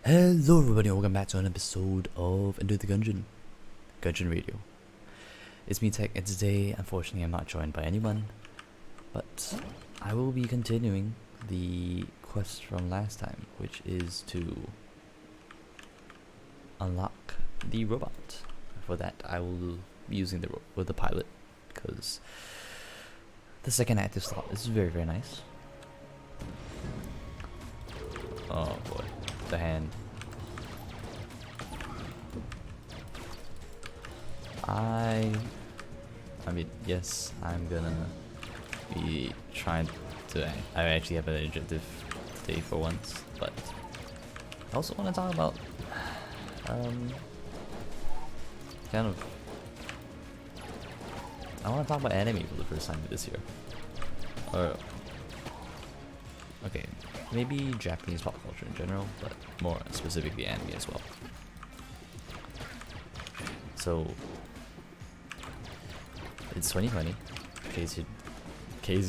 Hello everybody, welcome back to an episode of Enter the Gungeon Radio. It's me Tech, and today unfortunately I'm not joined by anyone, but I will be continuing the quest from last time, which is to unlock the robot. For that I will be using the pilot, because the second active slot is very nice. Oh boy, the hand. I mean, yes, I'm gonna be trying to. I actually have an objective today for once, but I also want to talk about kind of. I want to talk about anime for the first time this year. Or okay, maybe Japanese pop culture in general, but more specifically anime as well. So it's 2020, in case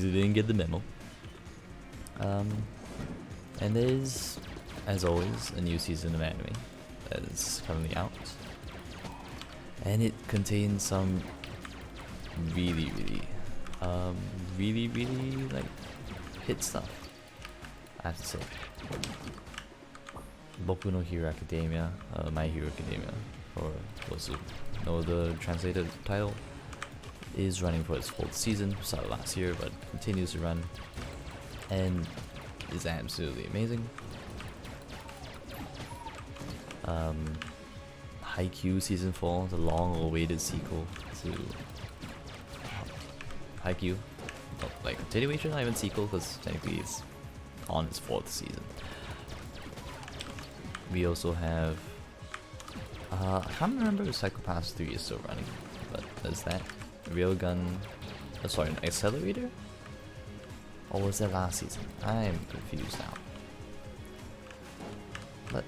you didn't get the memo. And there is, as always, a new season of anime that is currently out, and it contains some really like hit stuff, I have to say. Boku no Hero Academia, My Hero Academia, or those who know the translated title, is running for its 4th season. Started last year, but continues to run, and is absolutely amazing. Haikyuu Season 4, the long-awaited sequel to Haikyuu. Not like continuation, not even sequel, because technically it's on its 4th season. We also have I can't remember if Psycho-Pass 3 is still running, but there's that. Railgun, sorry, an Accelerator? Or was that last season? I'm confused now. But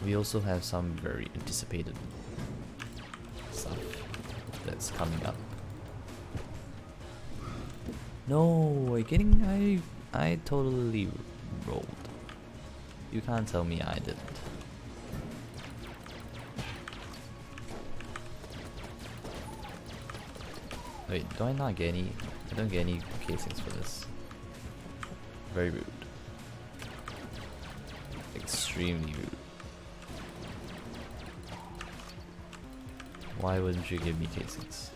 we also have some very anticipated stuff that's coming up. No, I totally rolled. You can't tell me I didn't. Wait, do I not get any? I don't get any casings for this. Very rude. Extremely rude. Why wouldn't you give me casings?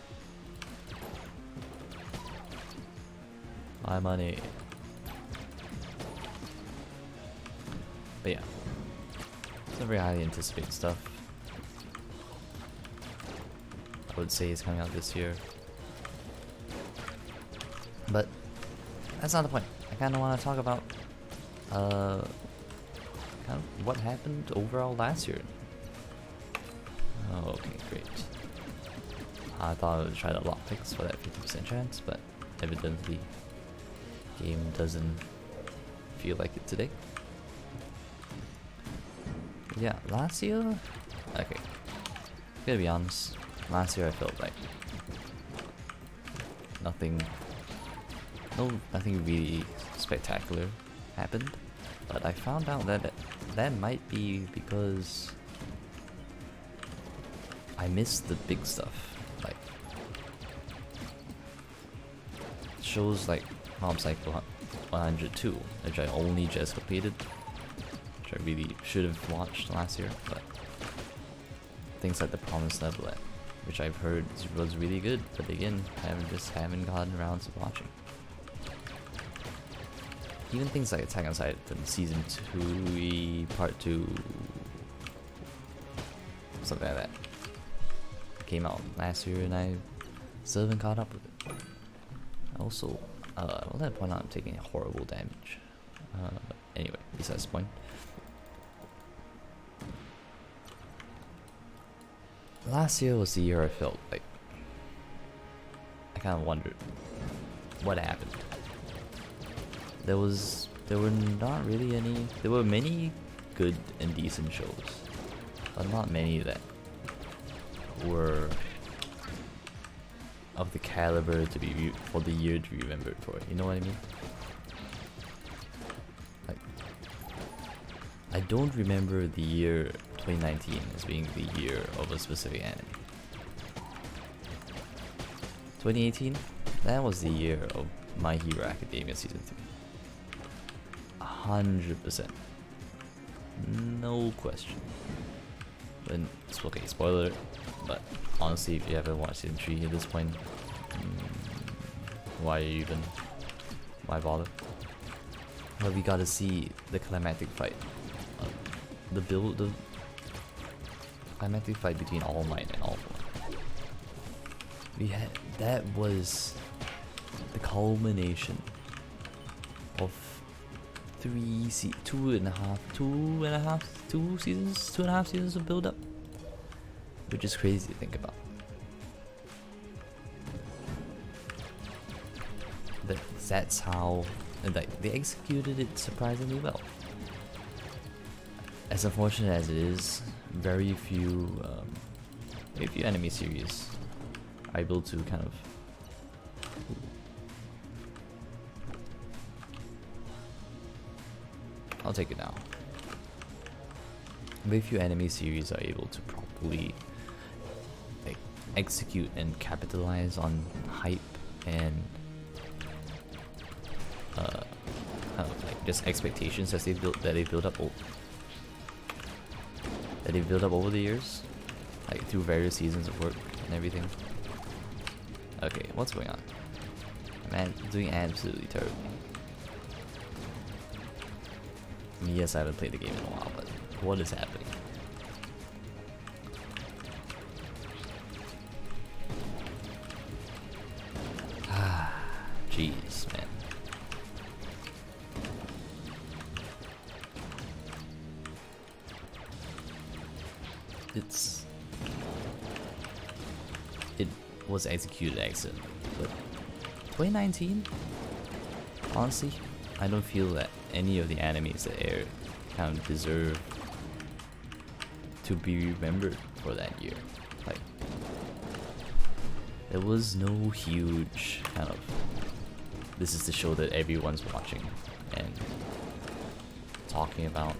My money. But yeah, some very highly anticipated stuff. I would say it's coming out this year. But that's not the point. I kind of want to talk about kind of what happened overall last year. Oh, okay, great. I thought I would try the lockpicks for that 50% chance, but evidently game doesn't feel like it today. Yeah, last year, okay, gotta be honest, last year I felt like nothing really spectacular happened, but I found out that that might be because I missed the big stuff, like shows like Mob Psycho 102, which I only just completed, which I really should have watched last year, but things like The Promised Neverland, which I've heard was really good, but again, I haven't gotten around to watching. Even things like Attack on Titan Season 2, Part 2, something like that, came out last year and I still haven't caught up with it. Also, I want to point out I'm taking horrible damage. Anyway, besides the point. Last year was the year I felt like I kind of wondered what happened. There were not really any. There were many good and decent shows, but not many that were of the caliber to be for the year to be remembered for. You know what I mean? Like I don't remember the year 2019 as being the year of a specific anime. 2018, that was the year of My Hero Academia Season 3. 100%. No question. And it's okay, spoiler, but honestly, if you haven't watched Season 3 at this point, why bother? Well, we got to see the climactic fight. The climactic fight between All Might and All One. That was the culmination of two and a half seasons of build up, which is crazy to think about. That's how they executed it surprisingly well. As unfortunate as it is, very few anime series are able to kind of I'll take it now. Very few anime series are able to properly execute and capitalize on hype and just expectations that they build up over the years, through various seasons of work and everything. Okay, what's going on? Man, doing absolutely terribly. Yes, I haven't played the game in a while, but what is happening? Jeez, man. It was executed excellently, but 2019, honestly, I don't feel that any of the animes that aired kind of deserve to be remembered for that year. There was no huge kind of, this is the show that everyone's watching and talking about.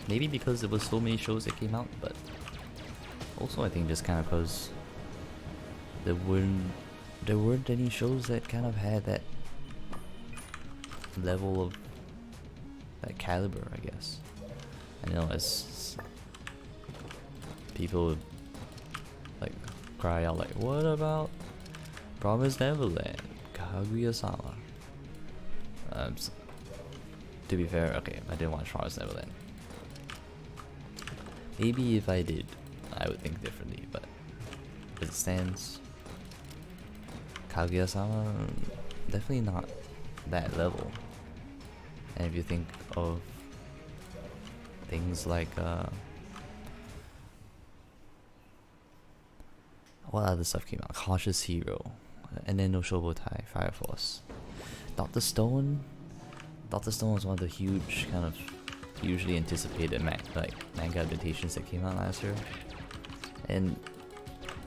Maybe because there was so many shows that came out, but also I think just kind of because there weren't any shows that kind of had that level of that caliber, I guess. I know as people would cry out what about Promised Neverland, Kaguya-sama? To be fair, okay, I didn't watch Promised Neverland. Maybe if I did, I would think differently, but as it stands, Kaguya-sama, definitely not that level. And if you think of things like what other stuff came out? Cautious Hero, and then No Shobotai, Fire Force, Dr. Stone. Dr. Stone was one of the huge kind of hugely anticipated manga adaptations that came out last year, and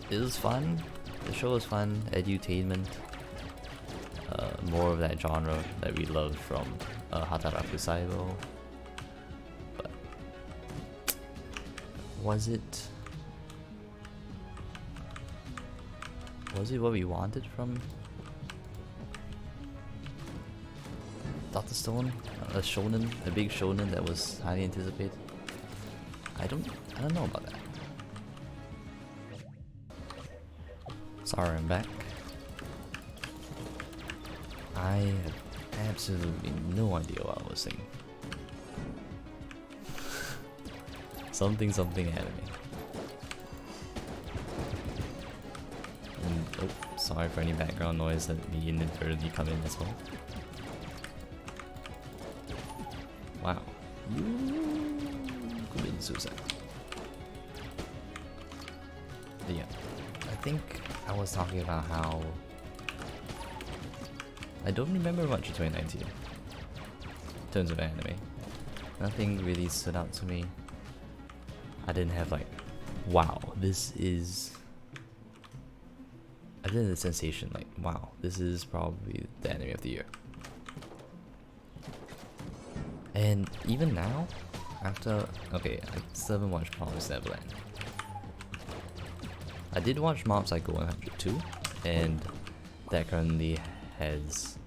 it was fun. The show was fun, edutainment, more of that genre that we loved from Hataraku Saibo. But was it what we wanted from Dr. Stone? A shonen, a big shonen that was highly anticipated? I don't know about that. Sorry, I'm back. I have absolutely no idea what I was saying. something anime. And, oh, sorry for any background noise that may inadvertently come in as well. Wow. You committed suicide. But yeah, I think I was talking about how I don't remember much of 2019 in terms of anime. Nothing really stood out to me. I didn't have wow, this is... I didn't have the sensation wow, this is probably the anime of the year. And even now, after okay, I still haven't watched Promised Neverland. I did watch Mob Psycho 102, and that currently has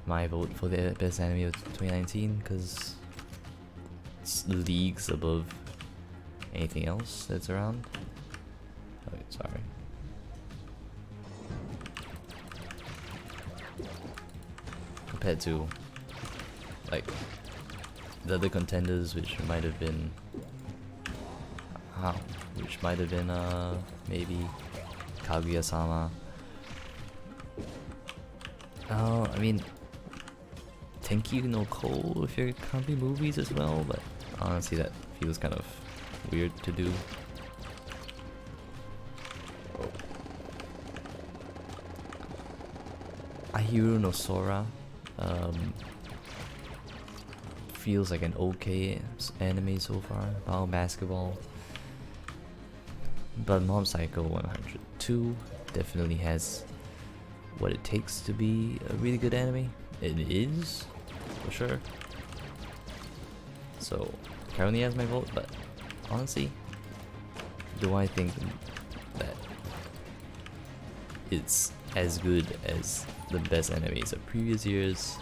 my vote for the best anime of 2019 because it's leagues above anything else that's around. Oh, sorry. Compared to like the other contenders, which might have been maybe Kaguya-sama. Oh, I mean Tenki no Ko if you're counting movies as well, but honestly that feels kind of weird to do. Ahiru no Sora feels like an okay anime so far about basketball. But Mob Psycho 102 definitely has what it takes to be a really good anime. It is, for sure. So, currently has my vote, but honestly, do I think that it's as good as the best animes of previous years?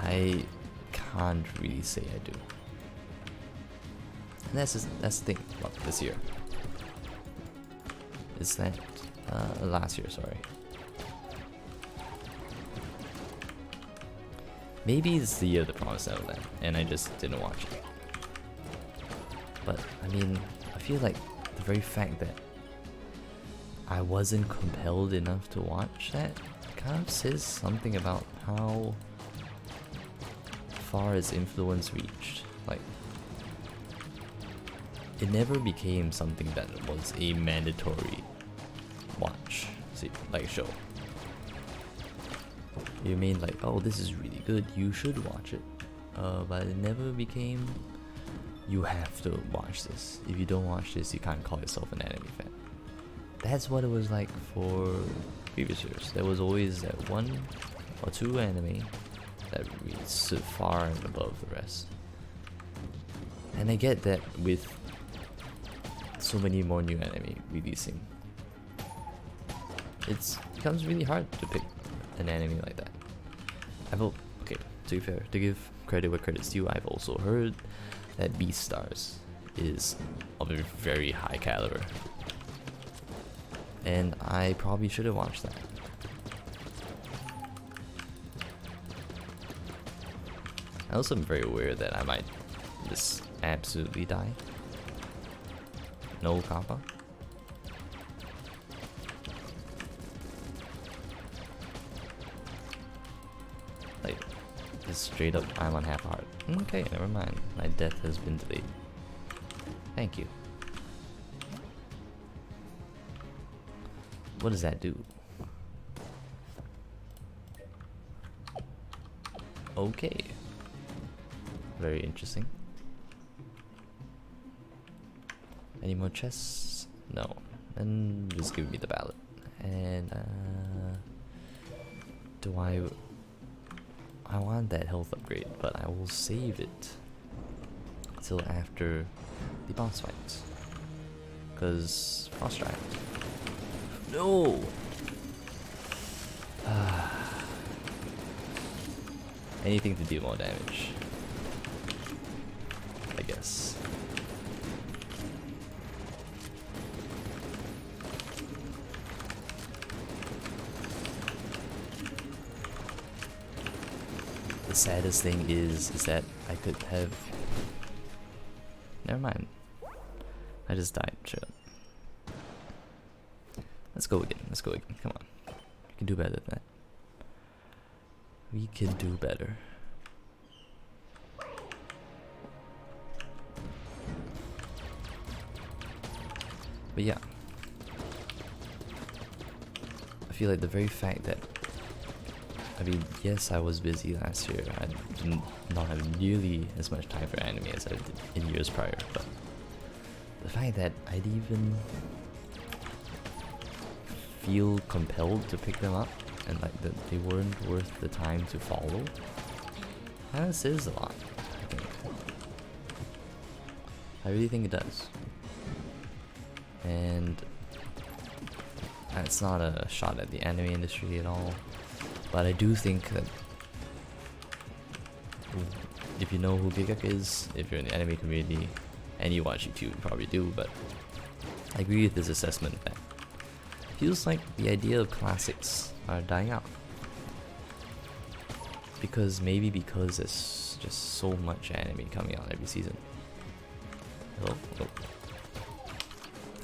I can't really say I do. And that's the thing about this year. Is that last year, sorry. Maybe it's the year of the Promised Neverland, and I just didn't watch it. But I mean, I feel like the very fact that I wasn't compelled enough to watch that kind of says something about how far its influence reached. Like, it never became something that was a mandatory watch, like show. You mean like, oh, this is really good, you should watch it. But it never became, you have to watch this. If you don't watch this, you can't call yourself an anime fan. That's what it was like for previous years. There was always that one or two anime that really stood far and above the rest. And I get that with so many more new anime releasing, it becomes really hard to pick an anime like that. Okay, to be fair, to give credit where credit's due, I've also heard that Beastars is of a very high caliber. And I probably should have watched that. I also am very aware that I might just absolutely die. No kappa. Like, just straight up, I'm on half heart. Okay, never mind. My death has been delayed. Thank you. What does that do? Okay. Very interesting. Any more chests? No. And just give me the ballot. And do I want that health upgrade, but I will save it till after the boss fights. Cause frost draft. No. Anything to deal more damage, I guess. The saddest thing is that I could have. Never mind. I just died. Shut up. Let's go again. Let's go again. Come on. We can do better than that. We can do better. But yeah. I feel like the very fact that, I mean, yes, I was busy last year. I did not have nearly as much time for anime as I did in years prior, but the fact that I'd even feel compelled to pick them up and like that they weren't worth the time to follow, kind of says a lot, I think. I really think it does. And it's not a shot at the anime industry at all, but I do think that if you know who Gigak is, if you're in the anime community, and you watch YouTube, you probably do, but I agree with this assessment that it feels like the idea of classics are dying out. Because there's just so much anime coming out every season.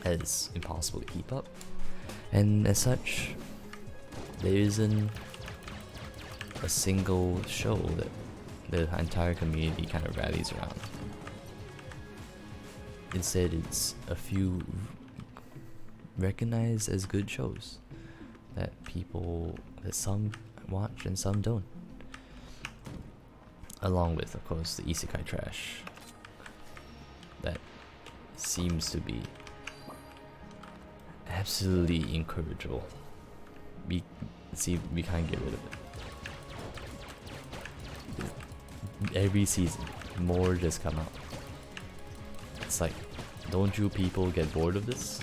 It's impossible to keep up. And as such, there isn't a single show that the entire community kind of rallies around. Instead, it's a few recognized as good shows that some watch and some don't. Along with, of course, the isekai trash that seems to be absolutely incorrigible. We can't get rid of it. Every season, more just come out. It's like, don't you people get bored of this?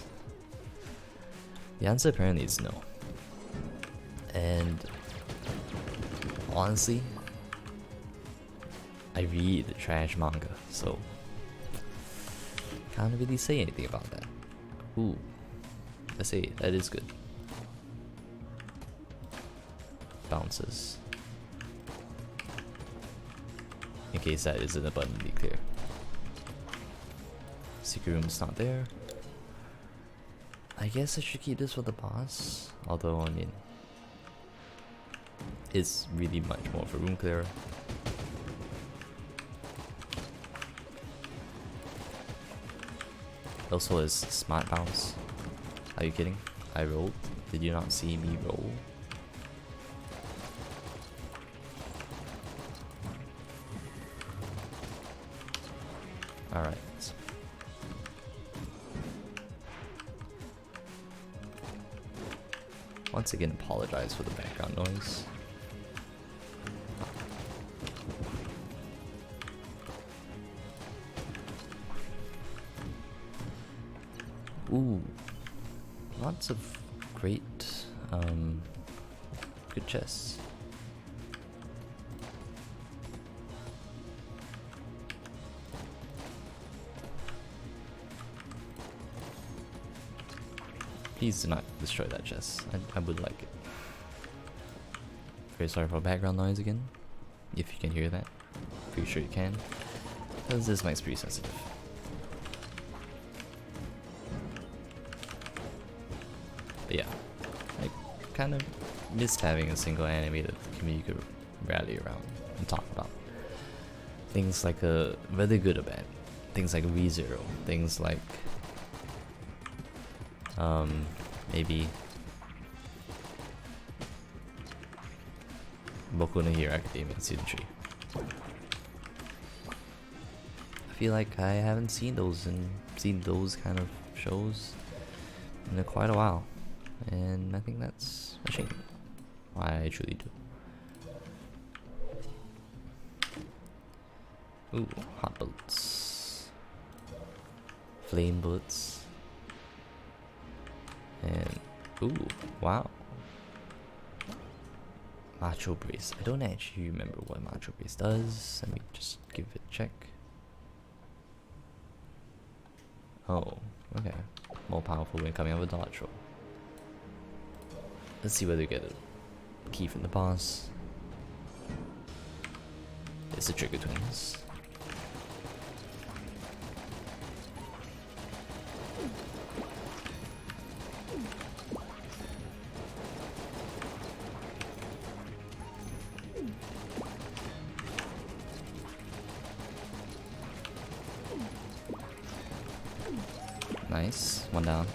The answer apparently is no. And honestly, I read the trash manga, so can't really say anything about that. Ooh, I say that is good. Bounces. In case that isn't abundantly clear. Secret room's not there. I guess I should keep this for the boss. Although, I mean, it's really much more for room clearer. Also is smart bounce. Are you kidding? I rolled. Did you not see me roll? Alright. Once again, apologize for the background noise. Ooh, lots of great, good chests. Please do not destroy that chest. I would like it. Very sorry for background noise again, if you can hear that. Pretty sure you can, because this mic's pretty sensitive. But yeah, I kind of missed having a single anime that the community could rally around and talk about. Things like whether good or bad. Things like ReZero. Things like maybe Boku no Hero Academia Season 3. I feel like I haven't seen those kind of shows in quite a while. And I think that's a shame. I truly do. Ooh, hot bullets. Flame bullets. And, ooh, wow. Macho Brace. I don't actually remember what Macho Brace does. Let me just give it a check. Oh, okay. More powerful when coming out with dodge roll. Let's see whether we get a key from the boss. It's the Trigger Twins. Nice, one down.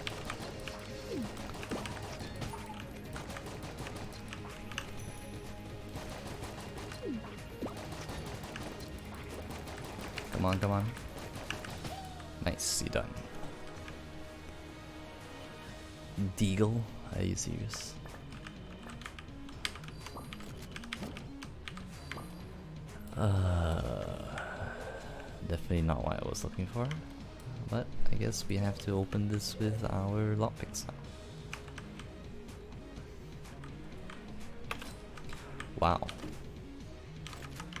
Come on. Nicely done. Deagle? Are you serious? Definitely not what I was looking for. But I guess we have to open this with our lockpicks now. Wow.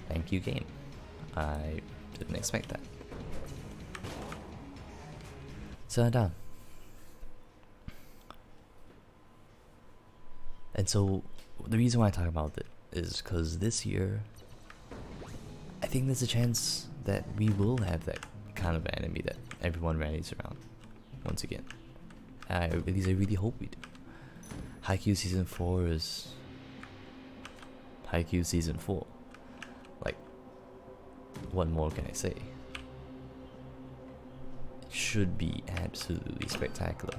Thank you, game. I didn't expect that. So I'm done. And so the reason why I talk about it is because this year, I think there's a chance that we will have that kind of anime that everyone rallies around once again. At least I really hope we do. Haikyuu season 4 is Haikyuu season 4. Like, what more can I say? It should be absolutely spectacular.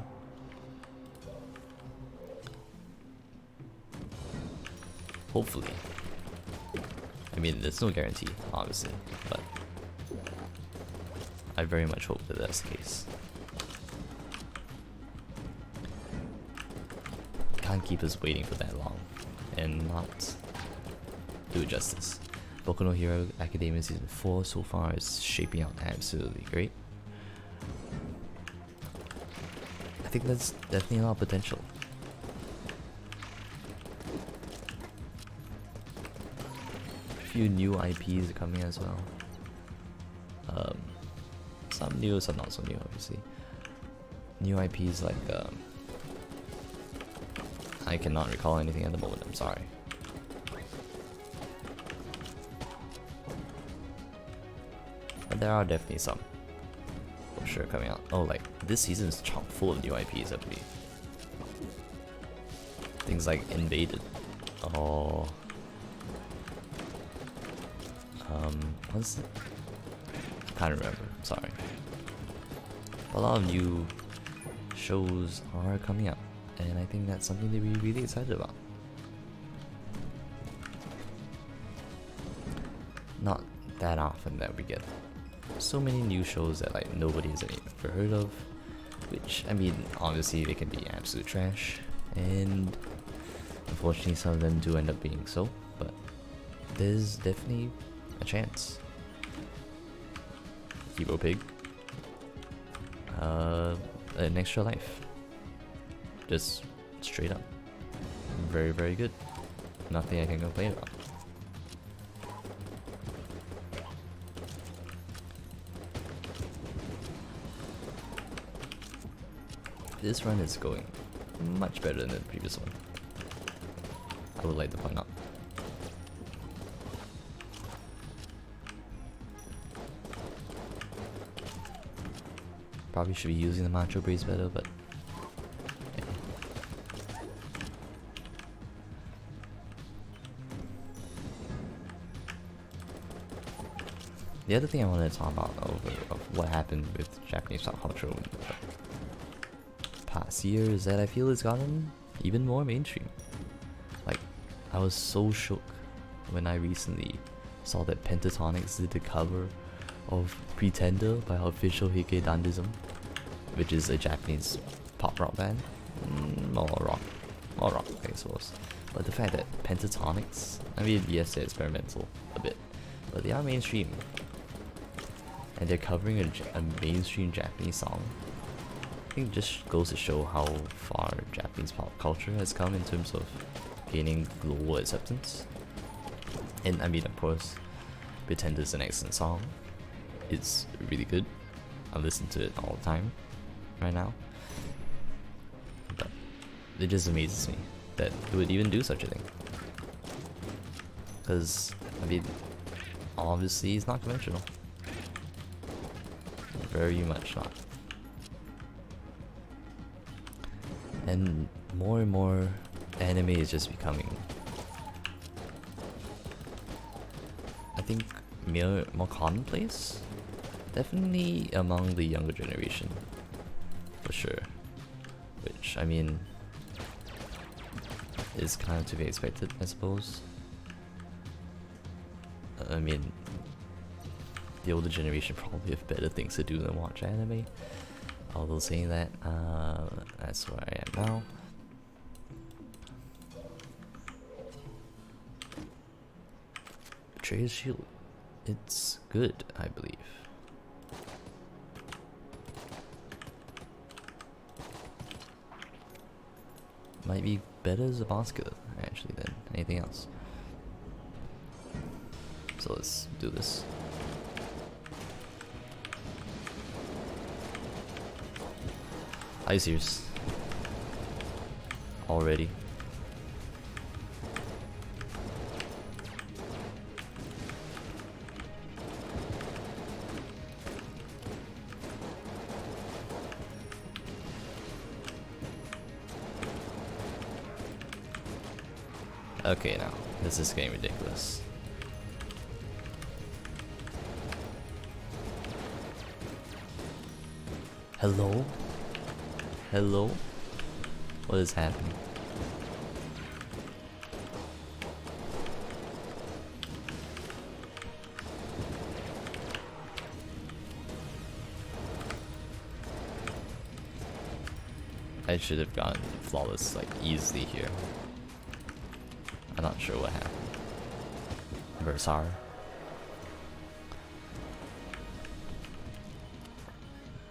Hopefully. I mean, there's no guarantee, obviously, but I very much hope that that's the case. Can't keep us waiting for that long and not do it justice. Boku no Hero Academia season 4 so far is shaping out absolutely great. I think that's definitely a lot of potential. A few new IPs are coming as well. Some new, some not so new, obviously. New IPs like I cannot recall anything at the moment, I'm sorry. But there are definitely some for sure coming out. Oh, like this season is chock full of new IPs, I believe. Things like Invaded. Oh. What's it? Can't remember, I'm sorry. A lot of new shows are coming out, and I think that's something to be really excited about. Not that often that we get so many new shows that like nobody has ever heard of, which I mean obviously they can be absolute trash, and unfortunately some of them do end up being so, but there's definitely a chance. Hero Pig, an extra life, just straight up very, very good. Nothing I can complain about. This run is going much better than the previous one, I would like to point out. Probably should be using the Macho Breeze better, but yeah. The other thing I wanted to talk about of what happened with Japanese pop culture over the past year is that I feel it's gotten even more mainstream. Like, I was so shook when I recently saw that Pentatonix did the cover of Pretender by Official Hike Dandism, which is a Japanese pop rock band. More rock, I suppose. But the fact that Pentatonix, I mean, yes, they're experimental a bit, but they are mainstream, and they're covering a mainstream Japanese song. I think it just goes to show how far Japanese pop culture has come in terms of gaining global acceptance. And I mean, of course, Pretender is an excellent song. It's really good. I listen to it all the time right now. But it just amazes me that it would even do such a thing. Because, I mean, obviously it's not conventional. Very much not. And more anime is just becoming, I think, more commonplace. Definitely among the younger generation, for sure. Which, I mean, is kind of to be expected, I suppose. I mean, the older generation probably have better things to do than watch anime. Although saying that, that's where I am now. Betrayer's Shield. it's good, I believe. Might be better as a Zabaska, actually, than anything else. So let's do this. Are you serious? Already? Okay, now this is getting ridiculous. Hello? Hello? What is happening? I should have gotten flawless like easily here. I'm not sure what happened. Versar.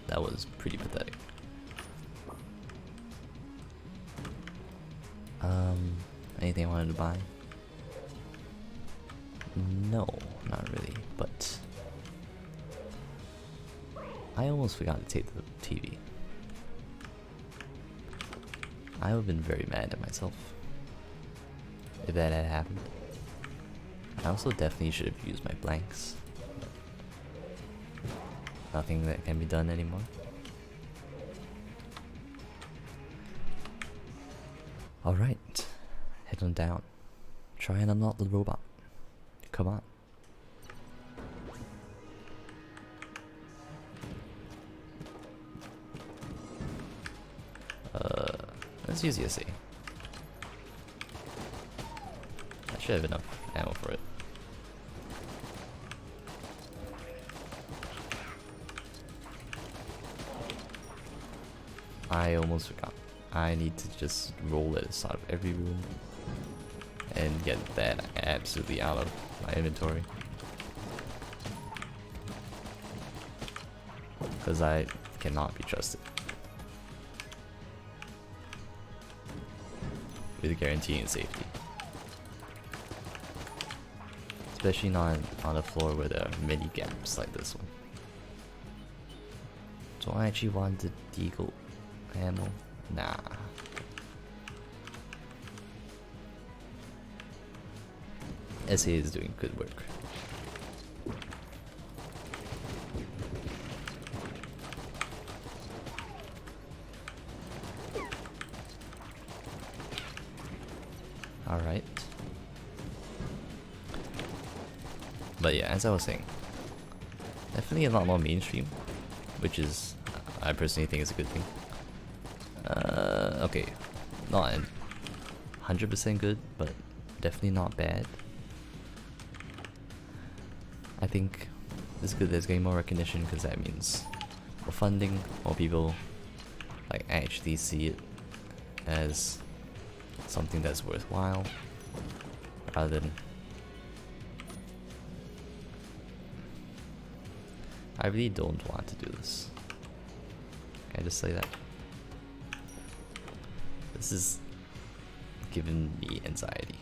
That was pretty pathetic. Anything I wanted to buy? No, not really, but I almost forgot to take the TV. I would have been very mad at myself if that had happened. I also definitely should have used my blanks. Nothing that can be done anymore. Alright, head on down. Try and unlock the robot. Come on. Let's use ESA. I should have enough ammo for it. I almost forgot. I need to just roll it out of every room and get that absolutely out of my inventory. Because I cannot be trusted with guaranteeing safety. Especially not on a floor where there are many gaps like this one. Do I actually want the deagle ammo? Nah. SA is doing good work. Alright. But yeah, as I was saying, definitely a lot more mainstream, which is, I personally think is a good thing. Okay, not 100% good, but definitely not bad. I think it's good that it's getting more recognition because that means more funding, more people like actually see it as something that's worthwhile rather than I really don't want to do this. Can I just say that? This is giving me anxiety.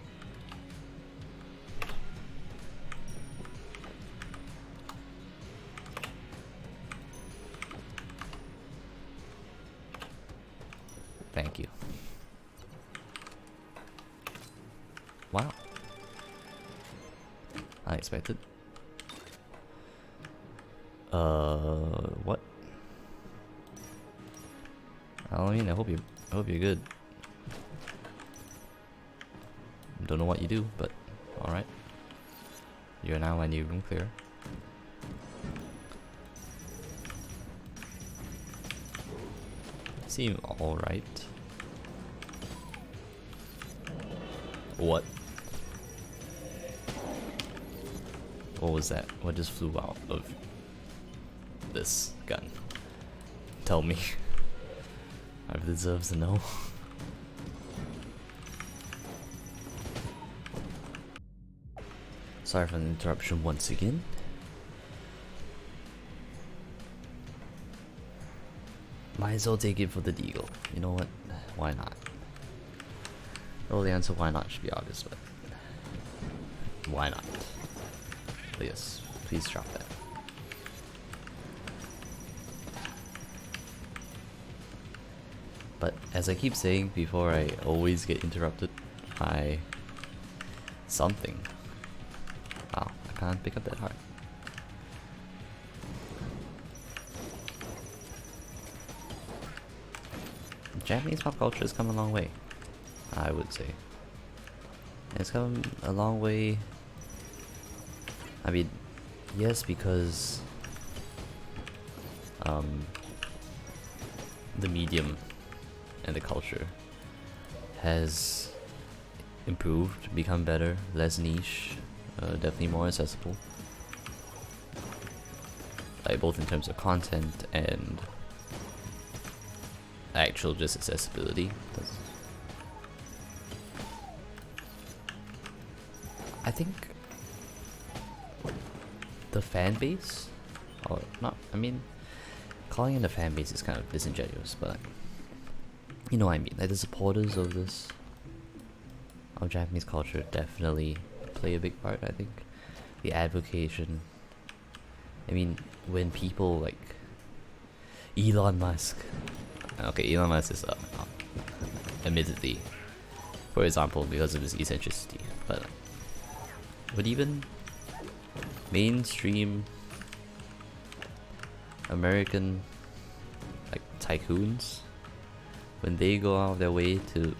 Thank you. Wow. Unexpected. What? I mean, I hope you're good. Don't know what you do, but alright. You're now my new room clearer. Seem alright. What? What was that? What just flew out of this gun? Tell me. I deserve to know. Sorry for the interruption once again. Might as well take it for the deagle. You know what? Why not? Well, the answer why not should be obvious, but why not? Yes, please drop that. But as I keep saying before, I always get interrupted by something. Wow, I can't pick up that hard. Japanese pop culture has come a long way, I would say. It's come a long way. I mean, yes, because the medium and the culture has improved, become better, less niche, definitely more accessible. Like both in terms of content and actual just accessibility. I think the fan base, or not, I mean, calling it a fan base is kind of disingenuous, but you know what I mean, like the supporters of this, of Japanese culture definitely play a big part, I think. The advocation, I mean, when people like Elon Musk, okay, Elon Musk is admittedly, for example, because of his eccentricity, but even mainstream American like tycoons, when they go out of their way to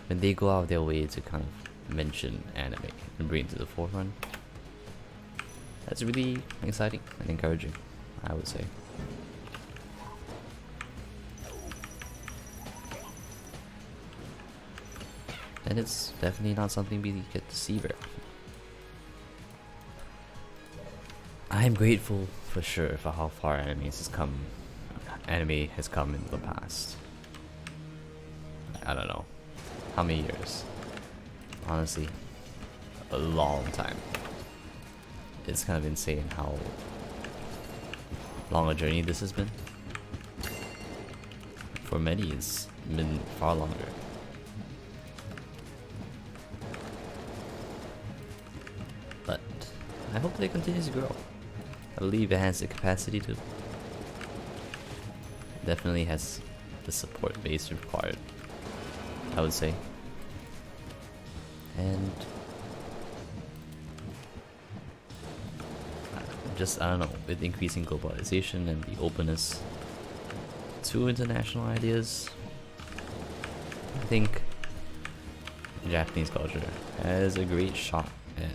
when they go out of their way to kind of mention anime and bring it to the forefront, that's really exciting and encouraging, I would say. And it's definitely not something we get to see very often. I am grateful for sure for how far anime has come in the past. I don't know how many years. Honestly, a long time. It's kind of insane how long a journey this has been. For many, it's been far longer. But I hope that it continues to grow. I believe it has the capacity to. Definitely has the support base required, I would say. And just, I don't know, with increasing globalization and the openness to international ideas, I think Japanese culture has a great shot at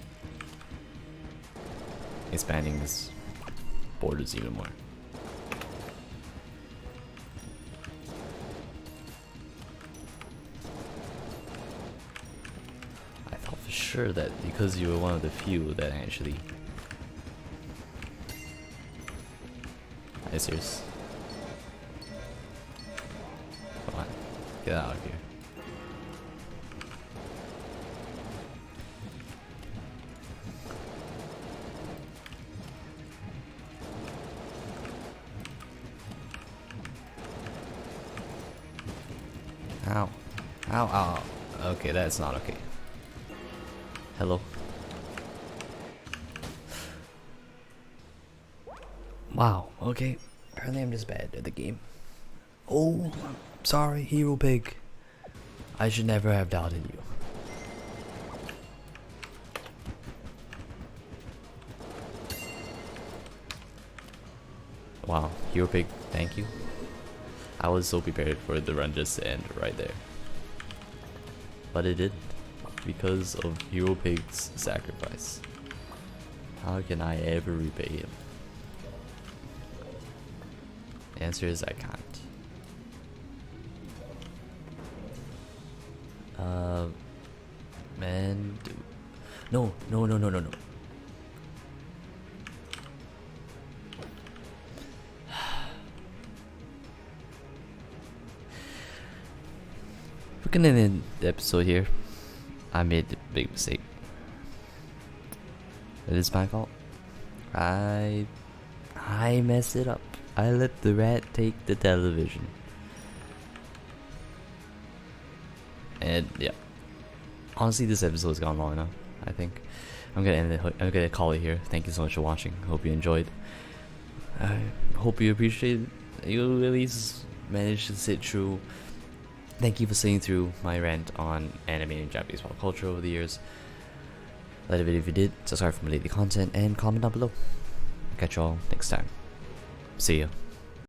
expanding its borders even more. I thought for sure that because you were one of the few that actually... Are you serious? Come on, get out of here. Ow. Ow, ow. Okay, that's not okay. Hello. Wow, okay. Apparently I'm just bad at the game. Oh, sorry, Hero Pig. I should never have doubted you. Wow, Hero Pig, thank you. I was so prepared for the run just to end right there. But it didn't, because of Hero Pig's sacrifice. How can I ever repay him? The answer is I can't. Man, no. We're gonna end the episode here. I made a big mistake. It is my fault. I I mess it up. I let the rat take the television. And yeah, honestly, this episode's gone long enough. I think I'm gonna end it. I'm gonna call it here. Thank you so much for watching. Hope you enjoyed. I hope you appreciate. You at least managed to sit through. Thank you for sitting through my rant on anime and Japanese pop culture over the years. Like the video if you did. Subscribe for more daily content and comment down below. Catch y'all next time. See ya.